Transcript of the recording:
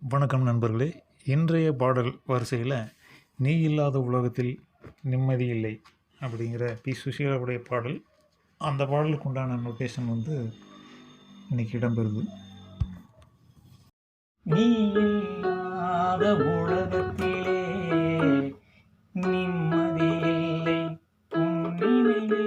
வணக்கம் நண்பர்களே. இன்றைய பாடல் வரிசையில் நீ இல்லாத உலகத்தில் நிம்மதி இல்லை அப்படிங்கிற பி சுஷீலாவுடைய பாடல். அந்த பாடலுக்கு உண்டான நோட்டேஷன் இன்னைக்கு இடம்பெறுது. நீ இல்லாத உலகத்திலே நிம்மதி இல்லை, புண்ணியமில்லாத